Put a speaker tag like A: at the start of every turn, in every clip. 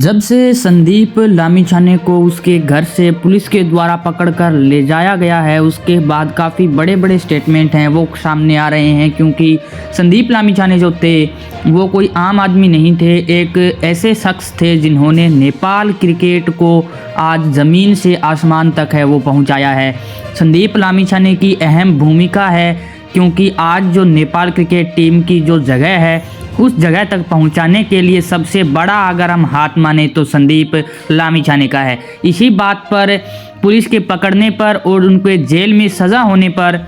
A: जब से संदीप लामिछाने को उसके घर से पुलिस के द्वारा पकड़कर ले जाया गया है, उसके बाद काफ़ी बड़े बड़े स्टेटमेंट हैं वो सामने आ रहे हैं। क्योंकि संदीप लामिछाने जो थे वो कोई आम आदमी नहीं थे, एक ऐसे शख्स थे जिन्होंने नेपाल क्रिकेट को आज ज़मीन से आसमान तक है वो पहुंचाया है। संदीप लामिछाने की अहम भूमिका है क्योंकि आज जो नेपाल क्रिकेट टीम की जो जगह है उस जगह तक पहुंचाने के लिए सबसे बड़ा अगर हम हाथ माने तो संदीप लामिछाने का है। इसी बात पर पुलिस के पकड़ने पर और उनके जेल में सज़ा होने पर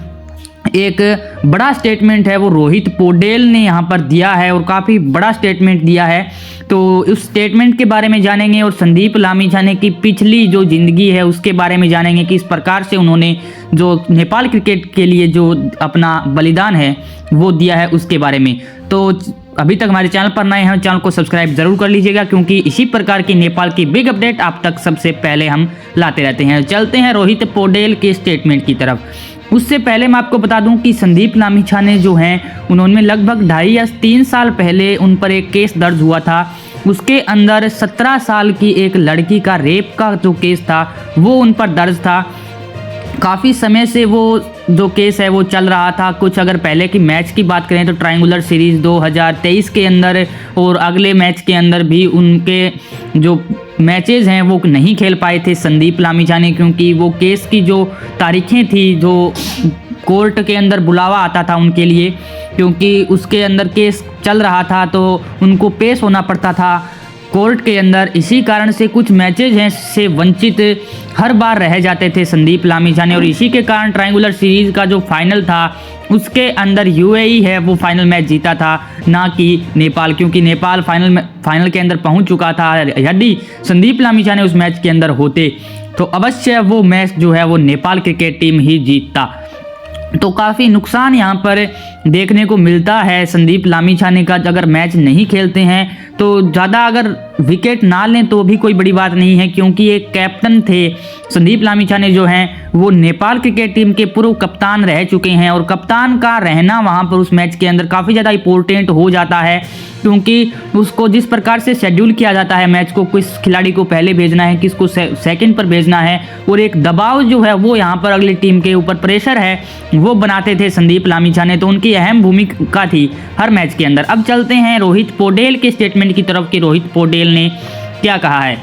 A: एक बड़ा स्टेटमेंट है वो रोहित पौडेल ने यहाँ पर दिया है और काफ़ी बड़ा स्टेटमेंट दिया है। तो उस स्टेटमेंट के बारे में जानेंगे और संदीप लामिछाने की पिछली जो ज़िंदगी है उसके बारे में जानेंगे कि इस प्रकार से उन्होंने जो नेपाल क्रिकेट के लिए जो अपना बलिदान है वो दिया है उसके बारे में। तो अभी तक हमारे चैनल पर नए हैं, चैनल को सब्सक्राइब जरूर कर लीजिएगा क्योंकि इसी प्रकार की नेपाल की बिग अपडेट आप तक सबसे पहले हम लाते रहते हैं। चलते हैं रोहित पौडेल के स्टेटमेंट की तरफ। उससे पहले मैं आपको बता दूं कि संदीप लामिछाने जो हैं उन्होंने लगभग 2.5 या 3 साल पहले उन पर एक केस दर्ज हुआ था। उसके अंदर 17 साल की एक लड़की का रेप का जो केस था वो उन पर दर्ज था। काफ़ी समय से वो जो केस है वो चल रहा था। कुछ अगर पहले की मैच की बात करें तो ट्रायंगुलर सीरीज़ 2023 के अंदर और अगले मैच के अंदर भी उनके जो मैचेस हैं वो नहीं खेल पाए थे संदीप लामिछाने, क्योंकि वो केस की जो तारीखें थी जो कोर्ट के अंदर बुलावा आता था उनके लिए, क्योंकि उसके अंदर केस चल रहा था तो उनको पेश होना पड़ता था कोर्ट के अंदर। इसी कारण से कुछ मैचेज हैं से वंचित हर बार रह जाते थे संदीप लामिछाने और इसी के कारण ट्रायंगुलर सीरीज़ का जो फाइनल था उसके अंदर यूएई है वो फाइनल मैच जीता था, ना कि नेपाल, क्योंकि नेपाल फाइनल के अंदर पहुंच चुका था। यदि संदीप लामिछाने उस मैच के अंदर होते तो अवश्य वो मैच जो है वो नेपाल क्रिकेट टीम ही जीतता। तो काफ़ी नुकसान यहाँ पर देखने को मिलता है संदीप लामिछाने का। अगर मैच नहीं खेलते हैं तो ज़्यादा अगर विकेट ना लें तो भी कोई बड़ी बात नहीं है, क्योंकि एक कैप्टन थे संदीप लामिछाने जो हैं वो नेपाल क्रिकेट टीम के पूर्व कप्तान रह चुके हैं और कप्तान का रहना वहाँ पर उस मैच के अंदर काफ़ी ज़्यादा इम्पोर्टेंट हो जाता है, क्योंकि उसको जिस प्रकार से शेड्यूल किया जाता है मैच को, किस खिलाड़ी को पहले भेजना है, किसको सेकंड पर भेजना है और एक दबाव जो है वो यहाँ पर अगली टीम के ऊपर प्रेशर है वो बनाते थे संदीप लामिछाने। तो उनकी अहम भूमिका थी हर मैच के अंदर। अब चलते हैं रोहित पौडेल के स्टेटमेंट की तरफ कि रोहित पौडेल ने क्या कहा है।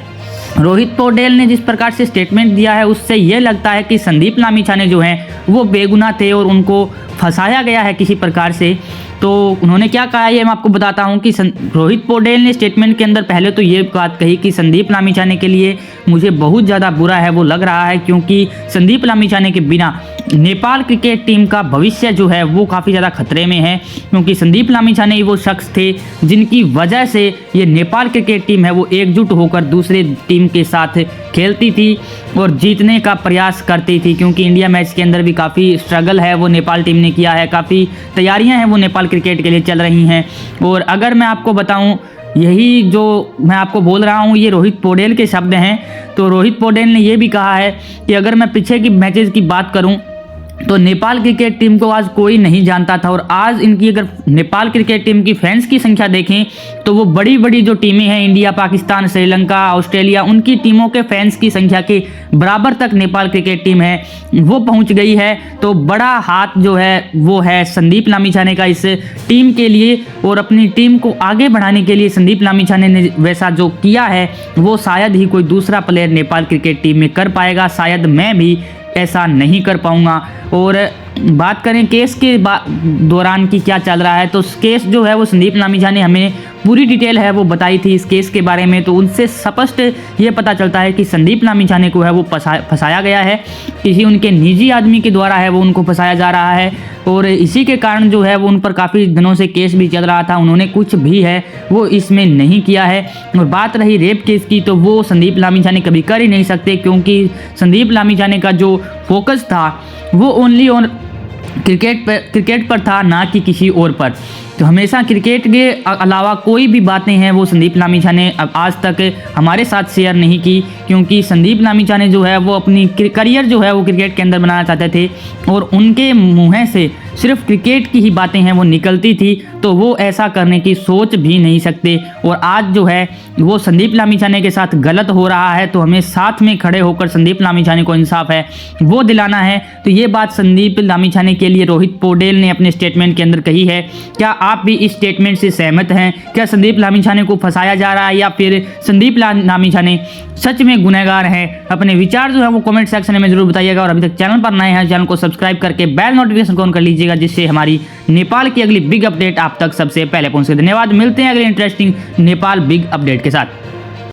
A: रोहित पौडेल ने जिस प्रकार से स्टेटमेंट दिया है उससे यह लगता है कि संदीप लामिछाने जो हैं वो बेगुनाह थे और उनको फंसाया गया है किसी प्रकार से। तो उन्होंने क्या कहा ये मैं आपको बताता हूं कि रोहित पौडेल ने स्टेटमेंट के अंदर पहले तो ये बात कही कि संदीप लामिछाने के लिए मुझे बहुत ज़्यादा बुरा है वो लग रहा है, क्योंकि संदीप लामिछाने के बिना नेपाल क्रिकेट टीम का भविष्य जो है वो काफ़ी ज़्यादा खतरे में है, क्योंकि संदीप लामिछाने ही वो शख्स थे जिनकी वजह से ये नेपाल क्रिकेट टीम है वो एकजुट होकर दूसरे टीम के साथ खेलती थी और जीतने का प्रयास करती थी। क्योंकि इंडिया मैच के अंदर भी काफ़ी स्ट्रगल है वो नेपाल टीम ने किया है, काफ़ी तैयारियां हैं वो नेपाल क्रिकेट के लिए चल रही हैं। और अगर मैं आपको बताऊं यही जो मैं आपको बोल रहा हूं ये रोहित पौडेल के शब्द हैं। तो रोहित पौडेल ने ये भी कहा है कि अगर मैं पीछे की मैचेस की बात करूं तो नेपाल क्रिकेट टीम को आज कोई नहीं जानता था और आज इनकी अगर नेपाल क्रिकेट टीम की फैंस की संख्या देखें तो वो बड़ी बड़ी जो टीमें हैं इंडिया, पाकिस्तान, श्रीलंका, ऑस्ट्रेलिया, उनकी टीमों के फैंस की संख्या के बराबर तक नेपाल क्रिकेट टीम है वो पहुंच गई है। तो बड़ा हाथ जो है वो है संदीप लामिछाने का इस टीम के लिए और अपनी टीम को आगे बढ़ाने के लिए संदीप लामिछाने ने वैसा जो किया है वो शायद ही कोई दूसरा प्लेयर नेपाल क्रिकेट टीम में कर पाएगा, शायद मैं भी ऐसा नहीं कर पाऊंगा। और बात करें केस के दौरान की क्या चल रहा है तो केस जो है वो संदीप लामिछाने हमें पूरी डिटेल है वो बताई थी इस केस के बारे में। तो उनसे स्पष्ट ये पता चलता है कि संदीप लामिछाने को है वो फंसाया गया है, किसी उनके निजी आदमी के द्वारा है वो उनको फंसाया जा रहा है और इसी के कारण जो है वो उन पर काफ़ी दिनों से केस भी चल रहा था। उन्होंने कुछ भी है वो इसमें नहीं किया है। और बात रही रेप केस की तो वो संदीप लामिछाने कभी कर ही नहीं सकते, क्योंकि संदीप लामिछाने का जो फोकस था वो ओनली ऑन क्रिकेट पर था, ना कि किसी और पर। तो हमेशा क्रिकेट के अलावा कोई भी बातें हैं वो संदीप लामिछा ने अब आज तक हमारे साथ शेयर नहीं की, क्योंकि संदीप लामिछा ने जो है वो अपनी करियर जो है वो क्रिकेट के अंदर बनाना चाहते थे और उनके मुँह से सिर्फ क्रिकेट की ही बातें हैं वो निकलती थी, तो वो ऐसा करने की सोच भी नहीं सकते। और आज जो है वो संदीप लामिछाने के साथ गलत हो रहा है, तो हमें साथ में खड़े होकर संदीप लामिछाने को इंसाफ है वो दिलाना है। तो ये बात संदीप लामिछाने के लिए रोहित पौडेल ने अपने स्टेटमेंट के अंदर कही है। क्या आप भी इस स्टेटमेंट से सहमत हैं? क्या संदीप लामिछाने को फंसाया जा रहा है या फिर संदीप लामिछाने सच में गुनहगार हैं? अपने विचार जो है वो कमेंट सेक्शन में जरूर बताइएगा और अभी तक चैनल पर नए हैं चैनल को सब्सक्राइब करके बेल नोटिफिकेशन को ऑन कर लीजिएगा, जिससे हमारी नेपाल की अगली बिग अपडेट आप तक सबसे पहले पहुंचे। धन्यवाद, मिलते हैं अगले इंटरेस्टिंग नेपाल बिग अपडेट के साथ।